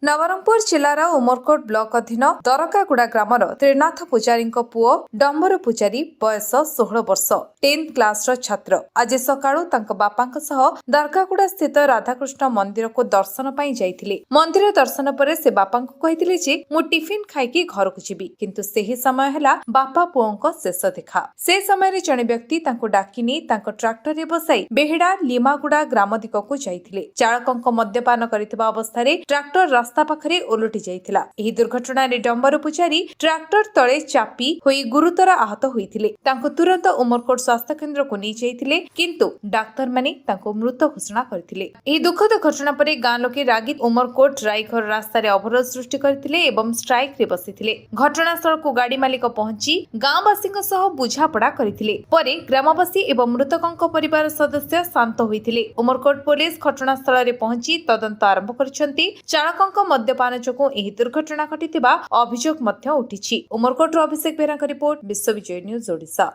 Nabarangpur जिलार Umarkot block अधीन दरकागुड़ा grammar Trinath पूजारी पुओ डंबर पूजारी बयस 16 वर्ष 10th क्लास छात्र आज सकाळू बापा दरकागुड़ा स्थित राधाकृष्ण मंदिर को दर्शन पाई जाइथिले। मंदिर दर्शन पर से बापा को कहिथिले जे मु टिफिन खाइकी घर को जीवी, किंतु सेही समय हला बापा पुओंको शेष देखा। से समय रे जणे व्यक्ति तांको डाकिनी तांको ट्रैक्टर रे बसाई बेहेडा लिमागुड़ा ग्राम दिगको जाइथिले। चालकंको मद्यपान करितबा अवस्था रे ट्रैक्टर रास्ता पाखरे ओलटि जाइथिला। एही दुर्घटना रे डंबर पूजारी ट्रैक्टर तळे चापी होई गुरुतर आहत होइथिले। तांको तुरंत उमरकोट स्वास्थ्य केंद्र को नै जाइथिले, किंतु डाक्टर माने तांको मृत घोषणा करथिले। एही दुखद घटना परे गां लोके रागी उमरकोट रायघर रास्ता रे अवरोध सृष्टि करथिले एवं स्ट्राइक रे बसिथिले। घटनास्थल को गाड़ी मालिक पहुंची गांवासीक सह बुझापड़ा करथिले। परे ग्रामवासी एवं मृतकंक परिवार सदस्य शांत होइथिले। उमरकोट पुलिस घटनास्थल रे पहुंची तदंत आरंभ करछन्ती। चालकंक मद्यपान जोगु एही दुर्घटना घटिथिबा अभियोग मध्य उठिछि। उमरकोट अभिषेक बेरांक रिपोर्ट, विश्व विजय न्यूज ओडिशा।